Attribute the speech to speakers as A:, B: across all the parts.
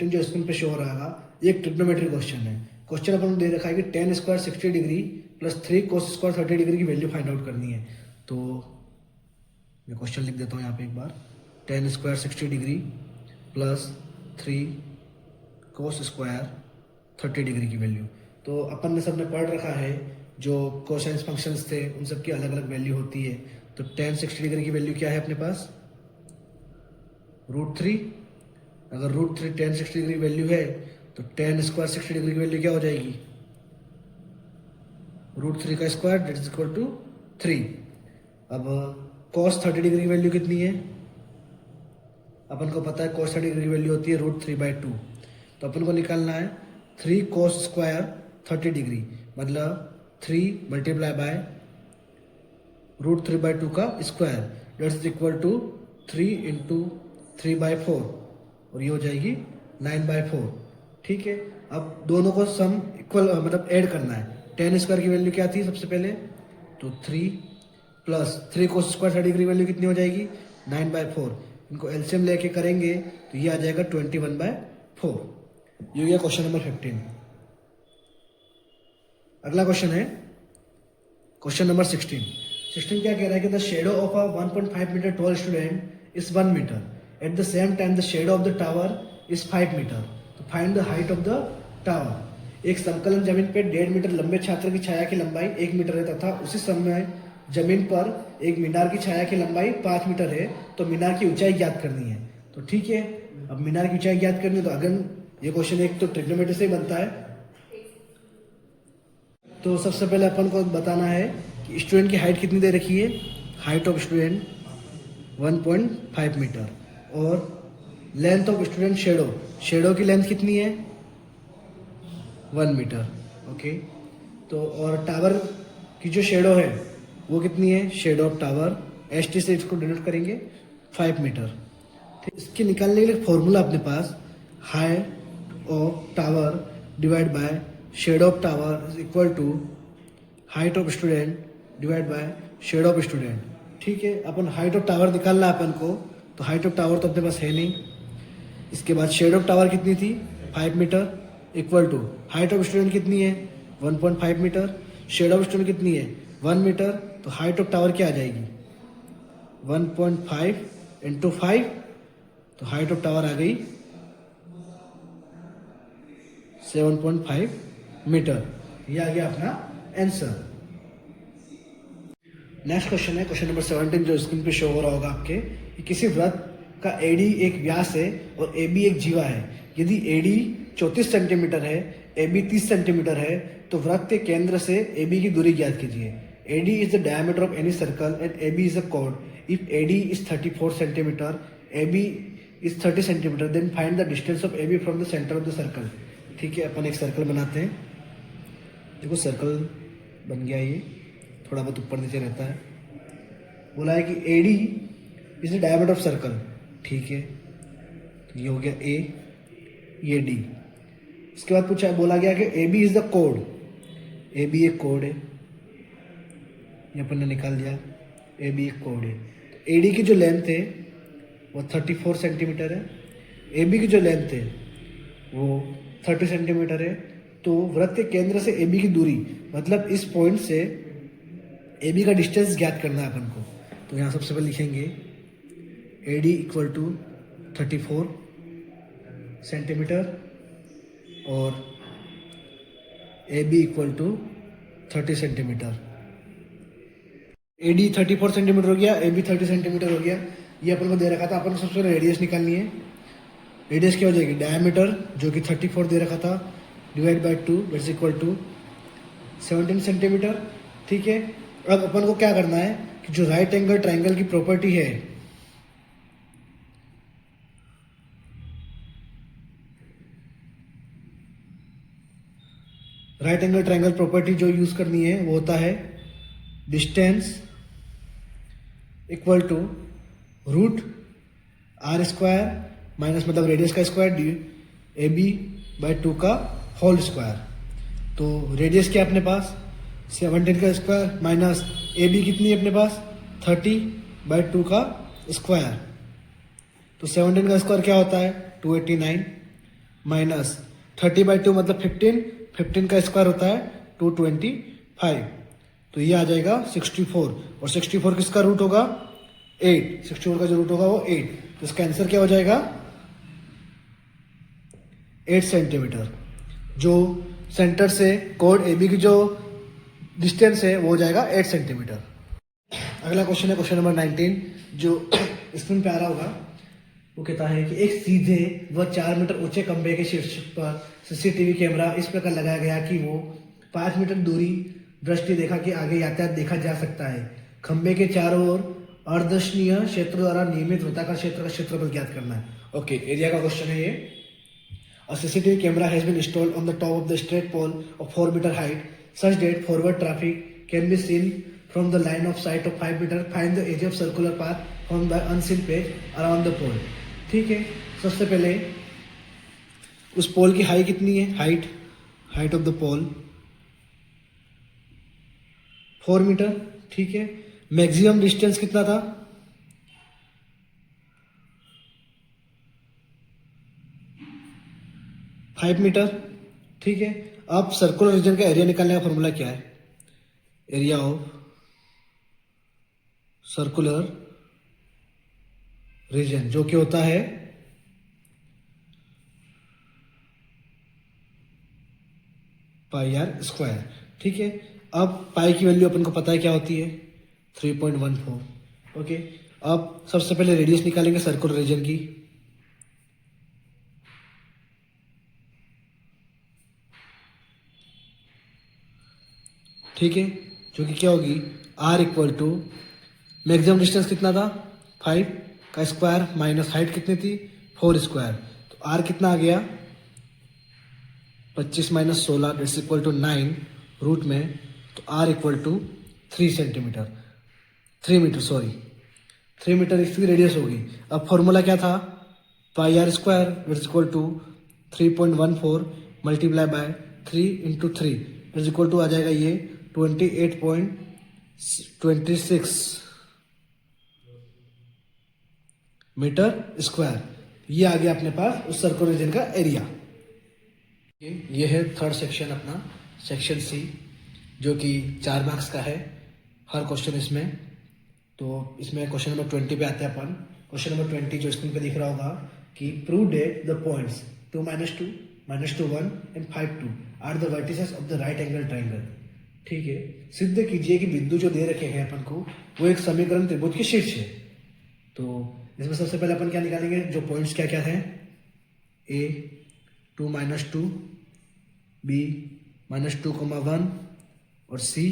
A: 15 जो स्क्रीन पे शो हो रहा है ये एक ट्रिग्नोमेट्री क्वेश्चन है। क्वेश्चन अपन को दे रखा है कि tan square 60 degree plus 3 cos square 30 degree की वैल्यू फाइंड आउट करनी है। तो मैं क्वेश्चन लिख देता हूँ यहाँ पे एक बार, tan square 60 degree plus 3 cos square 30 degree की वैल्यू। तो अपन ने सबने पढ़ रखा है जो कोसाइंस फंक्शंस थे उन सब की अलग अलग वैल्यू होती है। तो tan 60 डिग्री की वैल्यू क्या है अपने पास, √3। अगर √3 tan 60 डिग्री वैल्यू है तो tan स्क्वायर 60 डिग्री की वैल्यू क्या हो जाएगी, √3 का square that is equal to 3। अब cos 30 डिग्री की वैल्यू कितनी है, अपन को पता है cos 30 डिग्री की वैल्यू होती है √3/2। तो अपन को निकालना है 3 cos स्क्वायर 30 डिग्री, मतलब 3 मल्टीप्लाई बाय √3/2 का square that is equal to 3 into 3/4 और ये हो जाएगी 9/4। ठीक है, अब दोनों को सम इक्वल मतलब ऐड करना है। tan स्क्वायर की वैल्यू क्या थी सबसे पहले, तो 3 plus 3 cos square 30 degree value कितनी हो जाएगी 9/4। इनको एलसीएम लेके करेंगे तो ये आ जाएगा 21/4। ये हो गया क्वेश्चन नंबर 15। अगला क्वेश्चन है क्वेश्चन नंबर 16। 16 क्या कह रहा है कि the shadow of a 1.5 meter tall student is 1 meter, at the same time the shadow of the tower is 5 meter. तो find the height of the tower. एक समकलन जमीन पर 1.5 मीटर लंबे छात्र की छाया की लंबाई 1 मीटर है तथा उसी समय जमीन पर एक मीनार की छाया की लंबाई 5 मीटर है, तो मीनार की ऊंचाई ज्ञात करनी है। तो ठीक है, अब मीनार की ऊंचाई ज्ञात करनी है तो अगर ये क्वेश्चन एक तो ट्रिग्नोमेट्री से ही बनता है। तो सबसे पहले अपन को बताना है कि स्टूडेंट की हाइट कितनी दे रखी है, हाइट ऑफ स्टूडेंट 1.5 मीटर और लेंथ ऑफ स्टूडेंट शेडो की लेंथ कितनी है 1 मीटर। ओके, तो और टावर की जो शेडो है वो कितनी है, शेडो ऑफ टावर ST से इसको डिनोट करेंगे 5 मीटर। ठीक, इसके निकालने के लिए फॉर्मूला अपने पास, height of tower divide by shadow of tower is equal to height of student divide by shadow of student. ठीक है, अपन हाइट ऑफ टावर निकालना है अपन को, तो हाइट ऑफ टावर तो अपने पास है नहीं। इसके बाद शेडो ऑफ टावर कितनी थी 5 metre equal to height of student कितनी है 1.5 मीटर, शेडो ऑफ स्टूडेंट कितनी है 1 मीटर। तो हाइट ऑफ टावर क्या आ जाएगी 1.5 इंटू 5, तो हाइट ऑफ टावर आ गई 7.5 मीटर। ये आ गया अपना आंसर। नेक्स्ट क्वेश्चन है क्वेश्चन नंबर 17 जो स्क्रीन पे शो हो रहा होगा आपके, कि किसी वृत्त का AD एक व्यास है और AB एक जीवा है। यदि AD 34 सेंटीमीटर है, AB 30 सेंटीमीटर है, तो वृत्त के केंद्र से AB की दूरी ज्ञात कीजिए। AD is the diameter of any circle and AB is a chord. If AD is 34 centimeter, AB is 30 centimeter, then find the distance of AB from the center of the circle. ठीक है, अपन एक circle बनाते हैं। देखो circle बन गया, ये थोड़ा बहुत ऊपर नीचे रहता है। बोला है कि AD is the diameter of circle। ठीक है, तो ये हो गया A, ये D। इसके बाद पूछा बोला गया कि AB is the chord। AB एक कोड है, ये अपन ने निकाल दिया, AB एक कोड है। तो AD की जो लेंथ है वो 34 सेंटीमीटर है, AB की जो लेंथ है वो 30 सेंटीमीटर है। तो वृत्त के केंद्र से AB की दूरी, मतलब इस पॉइंट से AB का डिस्टेंस ज्ञात करना है अपन को। तो यहाँ सबसे पहले लिखेंगे AD इक्वल टू 34 सेंटीमीटर और AB equal to 30 centimetre. AD 34 centimetre हो गया, AB 30 सेंटीमीटर हो गया। ये अपन को दे रखा था, अपन को सबसे पहले रेडियस निकालनी है। रेडियस क्या हो जाएगी, डायमीटर जो कि 34 दे रखा था divide by 2 that's equal to 17 centimetre. ठीक है, अब अपन को क्या करना है कि जो राइट एंगल ट्राइंगल की प्रॉपर्टी है, राइट एंगल ट्राइंगल प्रॉपर्टी जो यूज करनी है वो होता है distance equal to √r² minus मतलब रेडियस का स्क्वायर AB/2 का होल स्क्वायर। तो रेडियस क्या अपने पास 17 का स्क्वायर माइनस AB कितनी है अपने पास 30/2 का स्क्वायर। तो 17 का स्क्वायर क्या होता है 289 माइनस 30/2 मतलब 15, 15 का स्क्वायर होता है 225, तो ये आ जाएगा 64, और 64 किसका रूट होगा 8, 64 का जो रूट होगा वो 8, तो इसका आंसर क्या हो जाएगा 8 सेंटीमीटर। जो सेंटर से कोड ए बी की जो डिस्टेंस है वो हो जाएगा 8 सेंटीमीटर। अगला क्वेश्चन है क्वेश्चन नंबर 19, जो स्क्रीन पे आ रहा होगा। वो कहता है कि एक सीधे व 4 मीटर ऊंचे खंभे के शीर्ष पर सीसीटीवी कैमरा इस प्रकार लगाया गया कि वो 5 मीटर दूरी दृष्टि रेखा के आगे यातायात देखा जा सकता है। खंभे के चारों ओर अर्धदर्शनीय क्षेत्र द्वारा नियमित वृत्ताकार क्षेत्र का क्षेत्रफल ज्ञात करना है। ओके, एरिया का क्वेश्चन है ये। A CCTV camera has been installed on the top of the straight pole of 4 meter height such that forward traffic can be seen from the line of sight of 5 meter. Find the edge of circular path formed by unseen patch around the pole. ठीक है, सबसे पहले उस पोल की height कितनी है, height of the pole 4 metre. ठीक है, मैक्सिमम डिस्टेंस कितना था 5 मीटर। ठीक है, अब सर्कुलर रीजन का एरिया निकालने का फॉर्मूला क्या है, एरिया ऑफ सर्कुलर रीजन, जो कि होता है पाई आर स्क्वायर। ठीक है, अब पाई की वैल्यू अपन को पता है क्या होती है 3.14। ओके, अब सबसे पहले रेडियस निकालेंगे सर्कुलर रीजन की। ठीक है, जो कि क्या होगी r equal to maximum distance कितना था 5 का स्क्वायर माइनस हाइट कितनी थी 4 स्क्वायर, तो r कितना आ गया 25 minus 16 it's equal to 9 root में, तो r इक्वल टू 3 मीटर इसकी रेडियस होगी। अब फॉर्मूला क्या था pi r square it's equal to 3.14 multiply by 3 into 3 it's equal to आ जाएगा ये 28.26 मीटर स्क्वायर। ये आ गया अपने पास उस सर्कुलर रीजन का एरिया। ये है थर्ड सेक्शन अपना, सेक्शन सी, जो कि 4 मार्क्स का है हर क्वेश्चन इसमें। तो इसमें क्वेश्चन नंबर 20 पे आते हैं अपन। क्वेश्चन नंबर 20 जो स्क्रीन पे दिख रहा होगा कि prove that the points 2 -2 -2 1 and 5 2 are the vertices of the right angle triangle. ठीक है, सिद्ध कीजिए कि बिंदु जो दे रखे हैं अपन को वो एक समीकरण त्रिभुज के शीर्ष है। तो इसमें सबसे पहले अपन क्या निकालेंगे, जो पॉइंट्स क्या क्या हैं, ए 2 -2 बी -2, 1 और सी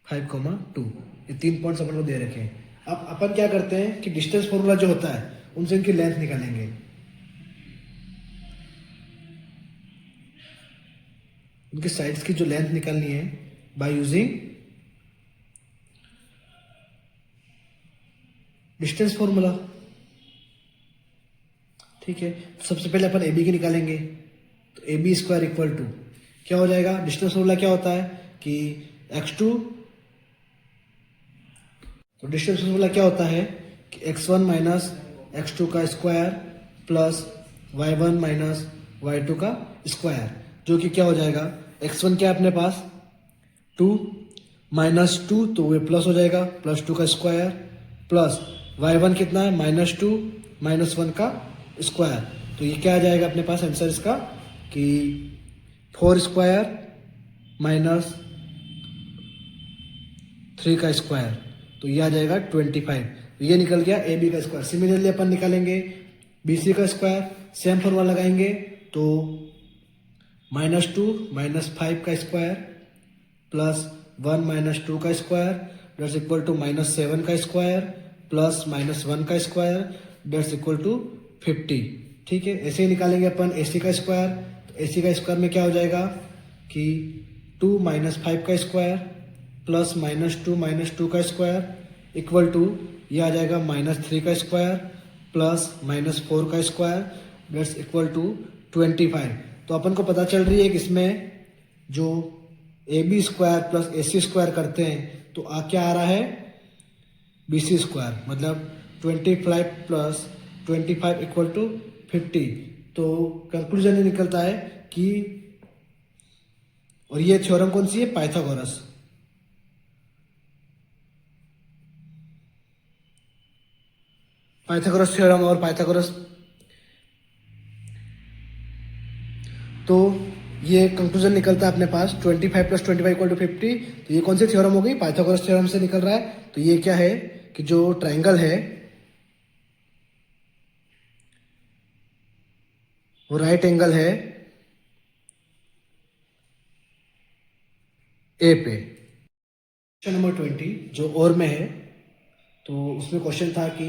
A: 5, 2। ये 3 पॉइंट्स अपन को दे रखे हैं। अब अपन क्या करते हैं कि डिस्टेंस फॉर्मूला जो होता है उनसे इनकी लेंथ निकालेंगे। उनकी साइड्स की जो लेंथ निकालनी है बाय यूजिंग डिस्टेंस फॉर्मूला। ठीक है, सबसे पहले अपन ए बी की निकालेंगे, तो A B square equal to क्या हो जाएगा, डिस्टेंस फॉर्मूला क्या होता है कि x2, तो डिस्टेंस फॉर्मूला क्या होता है कि x1 माइनस x2 का square plus y1 minus y2 का स्क्वायर, जो कि क्या हो जाएगा x1 क्या है अपने पास 2 -2, तो ये प्लस हो जाएगा +2 का स्क्वायर प्लस y1 कितना है -2 -1 का स्क्वायर, तो ये क्या आ जाएगा अपने पास आंसर इसका कि 4 स्क्वायर माइनस 3 का स्क्वायर, तो ये आ जाएगा 25। तो ये निकल गया ए बी का स्क्वायर। सिमिलरली अपन निकालेंगे बी सी का स्क्वायर, सेम फॉर्मूला लगाएंगे, तो -2 -5 का स्क्वायर प्लस 1 -2 का स्क्वायर डेट्स इक्वल टू -7 का स्क्वायर प्लस -1 का स्क्वायर डेट्स इक्वल टू 50। ठीक है, ऐसे ही निकालेंगे अपन ए सी का स्क्वायर, तो ए सी का स्क्वायर में क्या हो जाएगा कि 2 -5 का स्क्वायर प्लस -2 का स्क्वायर इक्वल टू ये आ जाएगा -3 का स्क्वायर प्लस -4 का स्क्वायर डेट्स इक्वल टू 25। तो अपन को पता चल रही है कि इसमें जो A B square plus A C square करते हैं तो क्या आ रहा है बी सी स्क्वायर, मतलब 25 प्लस 25 इक्वल टू 50। तो कंक्लूजन ये निकलता है कि, और ये थ्योरम कौन सी है, पाइथागोरस। पाइथागोरस थ्योरम और पाइथागोरस, तो ये कंक्लूजन निकलता है अपने पास 25 + 25 = 50। तो ये कौन सी थ्योरम हो गई, पाइथागोरस थ्योरम से निकल रहा है। तो ये क्या है कि जो ट्रायंगल है वो राइट एंगल है ए पे। क्वेश्चन नंबर 20 जो और में है, तो उसमें क्वेश्चन था कि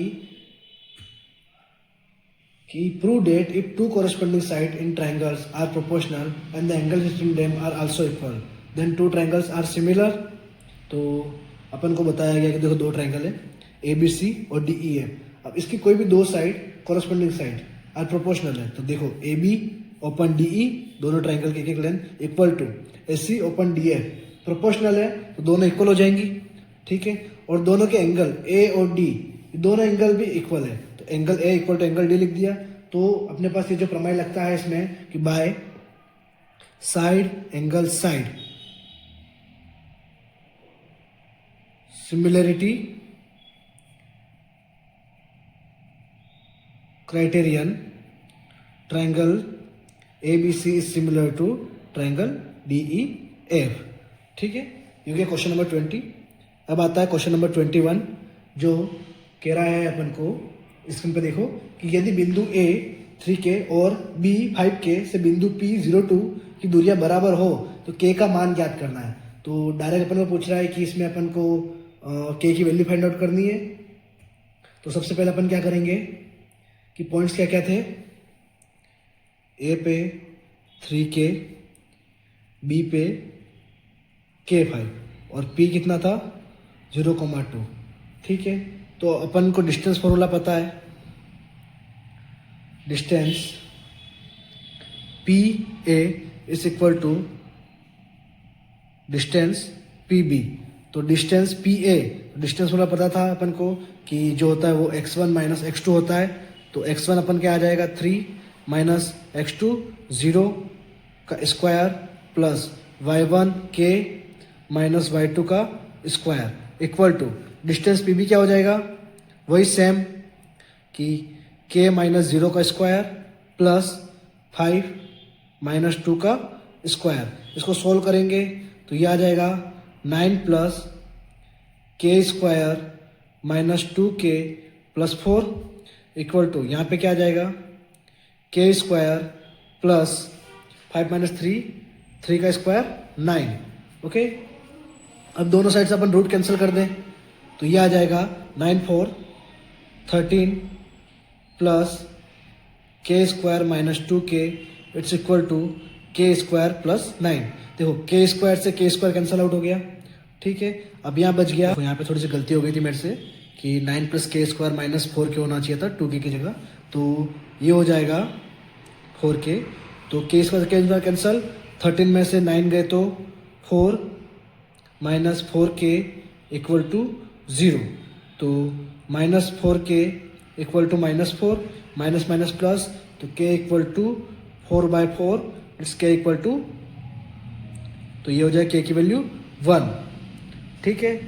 A: prove that if two corresponding side in triangles are proportional and the angle between them are also equal then two triangles are similar. तो अपन को बताया गया कि देखो दो ट्रायंगल है ABC और DEF। अब इसकी कोई भी दो side corresponding side are proportional है। तो देखो AB ओपन DE दोनों ट्रायंगल के एक length equal to AC upon DF proportional है, तो दोनों इक्वल हो जाएंगी। ठीक है, और दोनों के एंगल A और D दोनों एंगल भी इक्वल है। तो angle A equal to angle D लिख दिया। तो अपने पास ये जो प्रमेय लगता है इसमें कि by side angle side similarity criterion triangle ABC is similar to triangle DEF। ठीक है, ये गया क्वेश्चन नंबर 20। अब आता है क्वेश्चन नंबर 21 जो कह रहा है अपन को, स्क्रीन पे देखो कि यदि बिंदु A 3K और B 5K से बिंदु P 02 की दूरियां बराबर हो तो K का मान ज्ञात करना है। तो डायरेक्ट अपन को पूछ रहा है कि इसमें अपन को K की वैल्यू फाइंड आउट करनी है। तो सबसे पहले अपन क्या करेंगे कि पॉइंट्स क्या क्या थे, A पे 3K, B पे K5 और P कितना था 0,2। ठीक है, तो अपन को डिस्टेंस फॉर्मूला पता है, distance PA is equal to distance PB। तो डिस्टेंस PA, डिस्टेंस फॉर्मूला पता था अपन को कि जो होता है वो x1 - x2 होता है। तो x1 अपन क्या आ जाएगा 3 माइनस x2 0 का square plus y1 K minus y2 का square equal to distance PB क्या हो जाएगा, वही सेम कि K माइनस 0 का स्क्वायर प्लस 5 माइनस 2 का स्क्वायर। इसको सोल्व करेंगे तो ये आ जाएगा 9 plus K square minus 2K plus 4 equal to, यहाँ पे क्या आ जाएगा K स्क्वायर प्लस 5 माइनस 3 का स्क्वायर 9। ओके, अब दोनों साइड से अपन रूट कैंसिल कर दें तो ये आ जाएगा 9 4 13 plus K square minus 2K it's equal to K square plus 9। देखो K स्क्वायर से K स्क्वायर कैंसिल आउट हो गया। ठीक है, अब यहाँ बच गया, तो यहाँ पे थोड़ी सी गलती हो गई थी मेरे से कि 9 plus K square minus 4K होना चाहिए था 2K की जगह। तो ये हो जाएगा 4K। तो K स्क्वायर कैंसिल, 13 में से 9 गए तो 4 माइनस 4K इक्वल टू 0। तो minus 4K equal to minus 4 minus minus plus, तो K equal to 4/4 it's K equal to, तो ये हो जाए K की वैल्यू 1। ठीक है।